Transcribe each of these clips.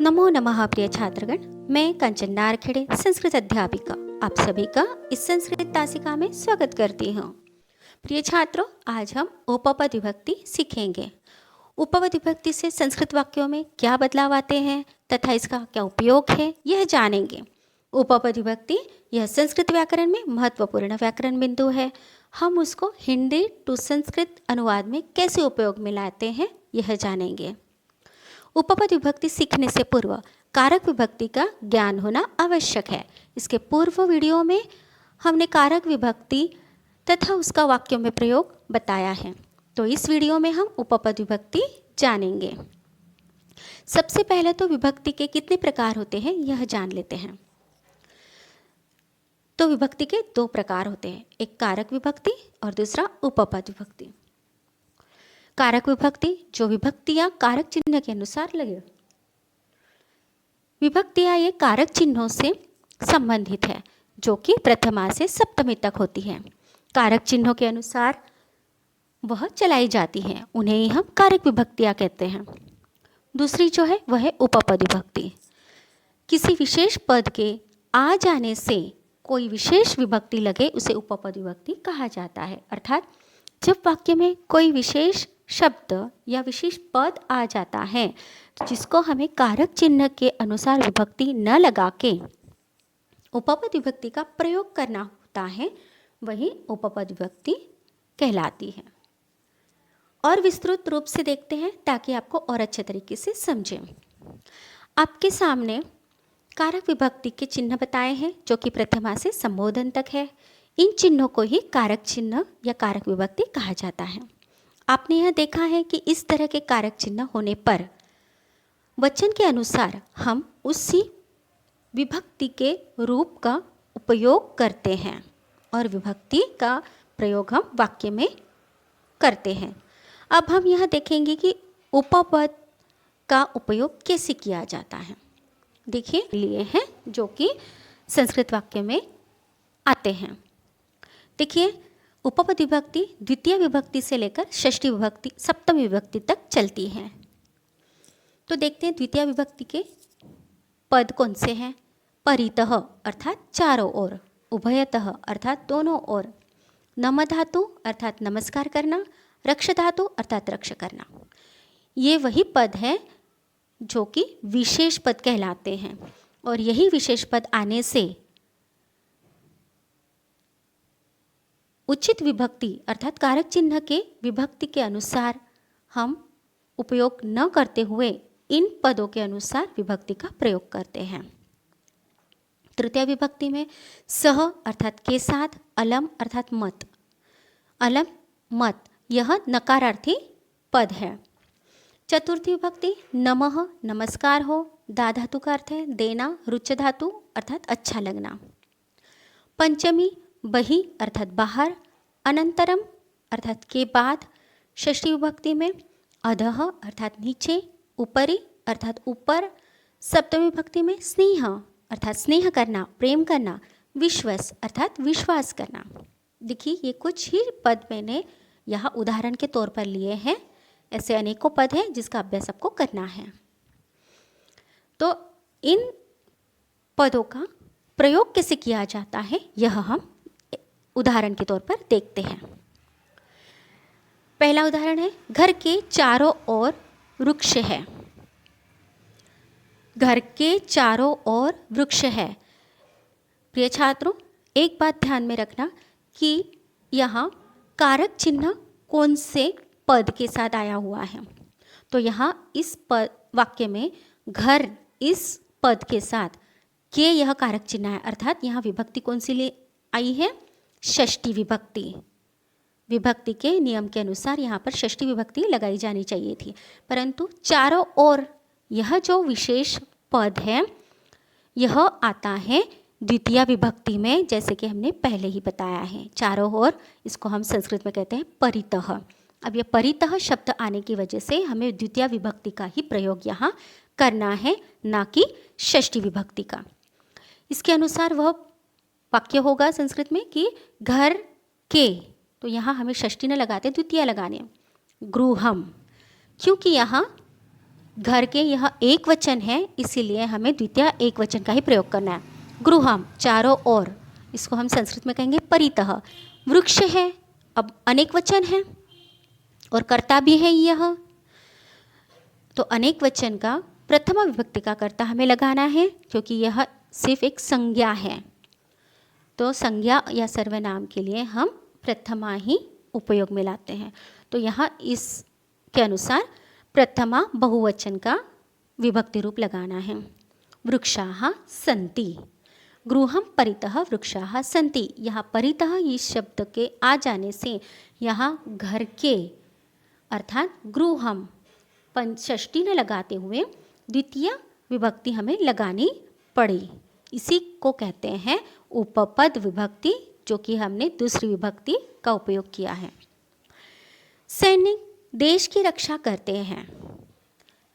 नमो नमः प्रिय छात्रगण, मैं कंचन नारखेड़े संस्कृत अध्यापिका आप सभी का इस संस्कृत तासिका में स्वागत करती हूँ। प्रिय छात्रों, आज हम उपपद विभक्ति सीखेंगे। उपपद विभक्ति से संस्कृत वाक्यों में क्या बदलाव आते हैं तथा इसका क्या उपयोग है, यह जानेंगे। उपपद विभक्ति यह संस्कृत व्याकरण में महत्वपूर्ण व्याकरण बिंदु है। हम उसको हिंदी टू संस्कृत अनुवाद में कैसे उपयोग में लाते हैं, यह जानेंगे। उपपद विभक्ति सीखने से पूर्व कारक विभक्ति का ज्ञान होना आवश्यक है। इसके पूर्व वीडियो में हमने कारक विभक्ति तथा उसका वाक्यों में प्रयोग बताया है, तो इस वीडियो में हम उपपद विभक्ति जानेंगे। सबसे पहले तो विभक्ति के कितने प्रकार होते हैं यह जान लेते हैं। तो विभक्ति के दो प्रकार होते हैं, एक कारक विभक्ति और दूसरा उपपद विभक्ति। कारक विभक्ति जो विभक्तियां कारक चिन्ह के अनुसार लगे। विभक्तियां ये कारक चिन्हों से संबंधित है जो कि प्रथमा से सप्तमी तक होती है। कारक चिन्हों के अनुसार वह चलाई जाती हैं, उन्हें ही हम कारक विभक्तियां कहते हैं। दूसरी जो है वह है उपपद विभक्ति। किसी विशेष पद के आ जाने से कोई विशेष विभक्ति लगे उसे उपपद विभक्ति कहा जाता है। अर्थात जब वाक्य में कोई विशेष शब्द या विशेष पद आ जाता है जिसको हमें कारक चिन्ह के अनुसार विभक्ति न लगा के उपपद विभक्ति का प्रयोग करना होता है, वही उपपद विभक्ति कहलाती है। और विस्तृत रूप से देखते हैं ताकि आपको और अच्छे तरीके से समझें। आपके सामने कारक विभक्ति के चिन्ह बताए हैं जो कि प्रथमा से संबोधन तक है। इन चिन्हों को ही कारक चिन्ह या कारक विभक्ति कहा जाता है। आपने यह देखा है कि इस तरह के कारक चिन्ह होने पर वचन के अनुसार हम उसी विभक्ति के रूप का उपयोग करते हैं और विभक्ति का प्रयोग हम वाक्य में करते हैं। अब हम यह देखेंगे कि उपपद का उपयोग कैसे किया जाता है। देखिए लिए हैं जो कि संस्कृत वाक्य में आते हैं। देखिए, उपपद विभक्ति द्वितीय विभक्ति से लेकर षष्ठी विभक्ति सप्तमी विभक्ति तक चलती है। तो देखते हैं द्वितीय विभक्ति के पद कौन से हैं। परितः अर्थात चारों ओर, उभयतः अर्थात दोनों ओर, नम धातु अर्थात नमस्कार करना, रक्ष धातु अर्थात रक्ष करना। ये वही पद है जो कि विशेष पद कहलाते हैं और यही विशेष पद आने से उचित विभक्ति अर्थात कारक चिन्ह के विभक्ति के अनुसार हम उपयोग न करते हुए इन पदों के अनुसार विभक्ति का प्रयोग करते हैं। तृतीय विभक्ति में सह अर्थात के साथ, अलम अर्थात मत, अलम मत यह नकारार्थी पद है। चतुर्थी विभक्ति नमः नमस्कार हो, दा धातु का अर्थ है देना, रुच धातु अर्थात अच्छा लगना। पंचमी बहि अर्थात बाहर, अनंतरम अर्थात के बाद। षष्ठी विभक्ति में अधः अर्थात नीचे, ऊपरी अर्थात ऊपर। सप्तमी विभक्ति में स्नेह अर्थात स्नेह करना, प्रेम करना, विश्वास अर्थात विश्वास करना। देखिए, ये कुछ ही पद मैंने यहाँ उदाहरण के तौर पर लिए हैं। ऐसे अनेकों पद हैं जिसका अभ्यास आपको करना है। तो इन पदों का प्रयोग कैसे किया जाता है यह हम उदाहरण के तौर पर देखते हैं। पहला उदाहरण है, घर के चारों ओर वृक्ष है। घर के चारों ओर वृक्ष है। प्रिय छात्रों, एक बात ध्यान में रखना कि यहाँ कारक चिन्ह कौन से पद के साथ आया हुआ है। तो यहाँ इस पद वाक्य में घर इस पद के साथ के यह कारक चिन्ह है, अर्थात यहाँ विभक्ति कौन सी ले आई है, षष्ठी विभक्ति। विभक्ति के नियम के अनुसार यहाँ पर षष्ठी विभक्ति लगाई जानी चाहिए थी, परंतु चारों ओर यह जो विशेष पद है यह आता है द्वितीय विभक्ति में, जैसे कि हमने पहले ही बताया है। चारों ओर इसको हम संस्कृत में कहते हैं परितः। अब यह परितः शब्द आने की वजह से हमें द्वितीय विभक्ति का ही प्रयोग यहाँ करना है, ना कि षष्ठी विभक्ति का। इसके अनुसार वह वाक्य होगा संस्कृत में कि घर के, तो यहाँ हमें षष्ठी न लगाते द्वितीय लगाने, गृहम, क्योंकि यहाँ घर के यह एक वचन है, इसीलिए हमें द्वितीय एक वचन का ही प्रयोग करना है। गृहम चारों ओर, इसको हम संस्कृत में कहेंगे परितः। वृक्ष है, अब अनेक वचन है और कर्ता भी है यह, तो अनेक वचन का प्रथमा विभक्ति का कर्ता हमें लगाना है, क्योंकि यह सिर्फ एक संज्ञा है। तो संज्ञा या सर्वनाम के लिए हम प्रथमा ही उपयोग में लाते हैं। तो यहाँ इसके अनुसार प्रथमा बहुवचन का विभक्ति रूप लगाना है। वृक्षाः सन्ति, गृहं परितः वृक्षाः सन्ति। यहाँ परितः इस शब्द के आ जाने से यहाँ घर के अर्थात गृहम पंचष्टी न लगाते हुए द्वितीय विभक्ति हमें लगानी पड़ी। इसी को कहते हैं उपपद विभक्ति, जो कि हमने दूसरी विभक्ति का उपयोग किया है। सैनिक देश की रक्षा करते हैं।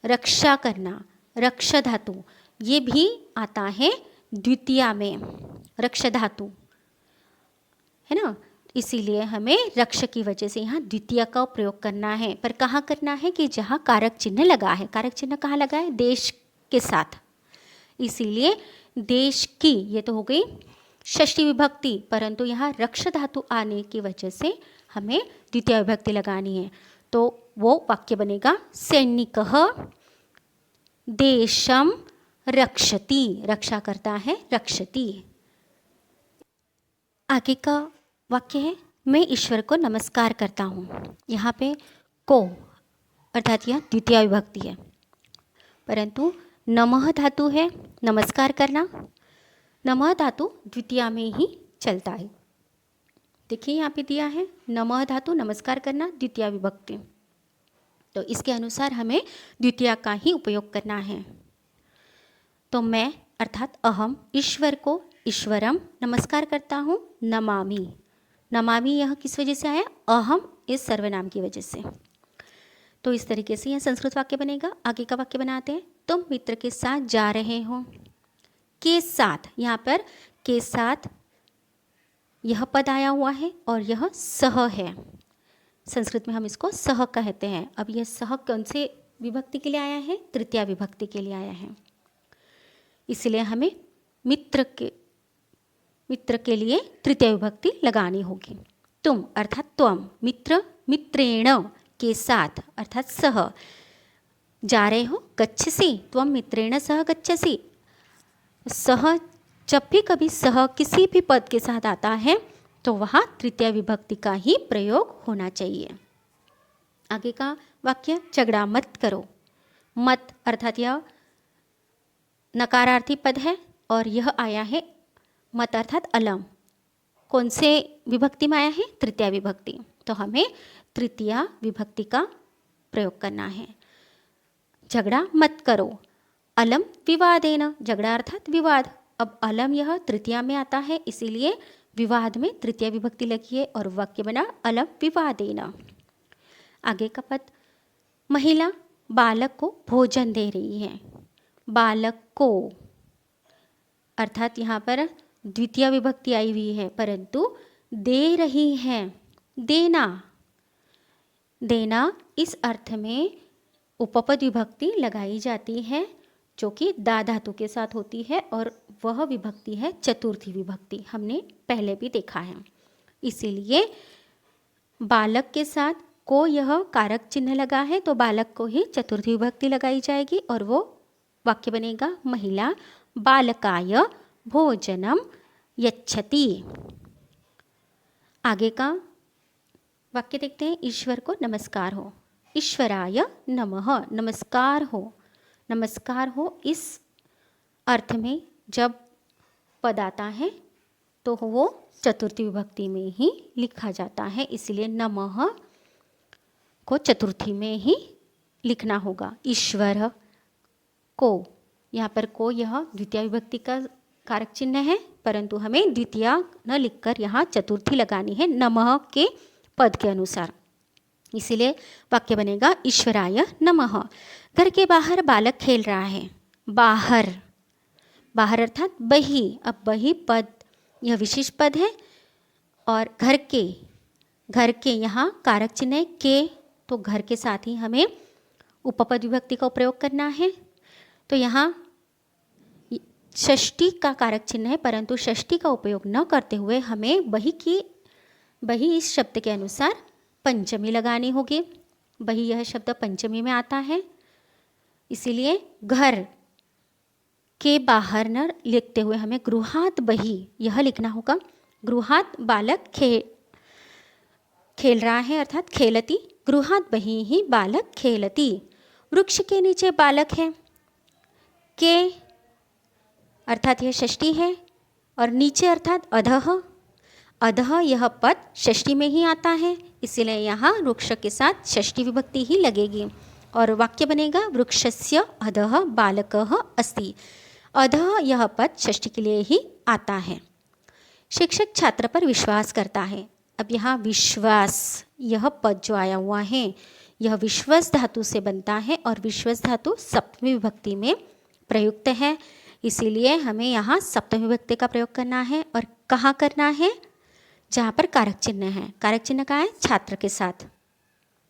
रक्षा करना, रक्षा धातु, ये भी आता है द्वितीया में, रक्षा धातु है ना, इसीलिए हमें रक्ष की वजह से यहाँ द्वितीय का प्रयोग करना है। पर कहाँ करना है कि जहाँ कारक चिन्ह लगा है। कारक चिन्ह कहाँ लगा है? देश के साथ, इसीलिए देश की, ये तो हो गई षष्ठी विभक्ति, परंतु यहाँ रक्ष धातु आने की वजह से हमें द्वितीय विभक्ति लगानी है। तो वो वाक्य बनेगा सैनिकः देशम रक्षति, रक्षा करता है, रक्षति। आगे का वाक्य है मैं ईश्वर को नमस्कार करता हूँ। यहाँ पे को अर्थात यह द्वितीय विभक्ति है, परंतु नमः धातु है नमस्कार करना। नमः धातु द्वितीया में ही चलता है। देखिए यहाँ पे दिया है नमः धातु नमस्कार करना द्वितीय विभक्ति, तो इसके अनुसार हमें द्वितीय का ही उपयोग करना है। तो मैं अर्थात अहम ईश्वर को ईश्वरम नमस्कार करता हूँ। नमामि, नमामि यह किस वजह से आया? अहम इस सर्वनाम की वजह से। तो इस तरीके से यह संस्कृत वाक्य बनेगा। आगे का वाक्य बनाते हैं तुम मित्र के साथ जा रहे हो। के साथ, यहाँ पर के साथ यह पद आया हुआ है और यह सह है। संस्कृत में हम इसको सह कहते हैं। अब यह सह कौन से विभक्ति के लिए आया है? तृतीया विभक्ति के लिए आया है, इसलिए हमें मित्र के लिए तृतीय विभक्ति लगानी होगी। तुम अर्थात त्वम, मित्र मित्रेण के साथ अर्थात सह जा रहे हो। गच्छसि, त्वम मित्रेण सह गच्छसि। सह, जब भी कभी सह किसी भी पद के साथ आता है तो वहाँ तृतीय विभक्ति का ही प्रयोग होना चाहिए। आगे का वाक्य झगड़ा मत करो। मत अर्थात यह नकारार्थी पद है और यह आया है मत अर्थात अलम। कौन से विभक्ति में आया है? तृतीया विभक्ति, तो हमें तृतीया विभक्ति का प्रयोग करना है। झगड़ा मत करो। अलम विवादेन, झगड़ा अर्थात विवाद। अब अलम यह तृतीया में आता है, इसीलिए विवाद में तृतीय विभक्ति लगी है और वाक्य बना अलम विवादेन। आगे का पद महिला बालक को भोजन दे रही है। बालक को अर्थात यहाँ पर द्वितीय विभक्ति आई हुई है, परंतु दे रही है, देना। देना इस अर्थ में उपपद विभक्ति लगाई जाती है, जो कि दा धातु के साथ होती है और वह विभक्ति है चतुर्थी विभक्ति। हमने पहले भी देखा है। इसीलिए बालक के साथ को यह कारक चिन्ह लगा है, तो बालक को ही चतुर्थी विभक्ति लगाई जाएगी और वो वाक्य बनेगा महिला बालकाय भोजनम यच्छति। आगे का वाक्य देखते हैं ईश्वर को नमस्कार हो। ईश्वराय नमः, नमस्कार हो। नमस्कार हो इस अर्थ में जब पद आता है तो वो चतुर्थी विभक्ति में ही लिखा जाता है, इसलिए नमः को चतुर्थी में ही लिखना होगा। ईश्वर को, यहाँ पर को यह द्वितीय विभक्ति का कारक चिन्ह है, परंतु हमें द्वितीया न लिखकर यहाँ चतुर्थी लगानी है नमः के पद के अनुसार, इसीलिए वाक्य बनेगा ईश्वराय नमः। घर के बाहर बालक खेल रहा है। बाहर, बाहर अर्थात बही। अब बही पद यह विशेष पद है और घर के यहाँ कारक चिन्ह है के, तो घर के साथ ही हमें उपपद विभक्ति का प्रयोग करना है। तो यहाँ षष्ठी का कारक चिन्ह है, परंतु षष्ठी का उपयोग न करते हुए हमें वही इस शब्द के अनुसार पंचमी लगानी होगी। वही यह शब्द पंचमी में आता है, इसीलिए घर के बाहर न लिखते हुए हमें गृहात बही यह लिखना होगा। गृहात बालक खेल रहा है अर्थात खेलती, गृहात बही ही बालक खेलती। वृक्ष के नीचे बालक है, के अर्थात यह षष्ठी है, और नीचे अर्थात अधः, अधः यह पद षष्ठी में ही आता है, इसीलिए यहाँ वृक्ष के साथ षष्ठी विभक्ति ही लगेगी और वाक्य बनेगा वृक्षस्य अधः बालकः अस्ति। अधः यह पद षष्ठी के लिए ही आता है। शिक्षक छात्र पर विश्वास करता है। अब यहाँ विश्वास यह पद जो आया हुआ है यह विश्वास धातु से बनता है और विश्वास धातु सप्तमी विभक्ति में प्रयुक्त है, इसीलिए हमें यहाँ सप्तमी विभक्ति का प्रयोग करना है। और कहाँ करना है? जहाँ पर कारक चिन्ह है। कारक चिन्ह कहाँ है? छात्र के साथ,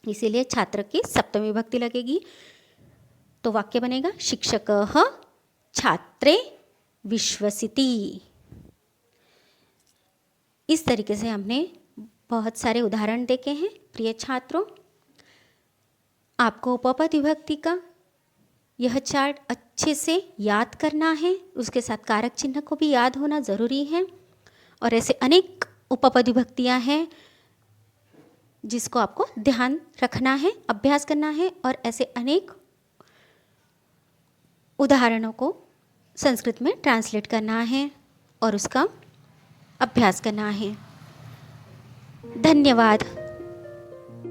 इसीलिए छात्र की सप्तमी विभक्ति लगेगी। तो वाक्य बनेगा शिक्षकः छात्रे विश्वसिति। इस तरीके से हमने बहुत सारे उदाहरण देखे हैं। प्रिय छात्रों, आपको उपपद विभक्ति का यह चार्ट अच्छे से याद करना है, उसके साथ कारक चिन्ह को भी याद होना ज़रूरी है। और ऐसे अनेक उपपद विभक्तियाँ हैं जिसको आपको ध्यान रखना है, अभ्यास करना है और ऐसे अनेक उदाहरणों को संस्कृत में ट्रांसलेट करना है और उसका अभ्यास करना है। धन्यवाद।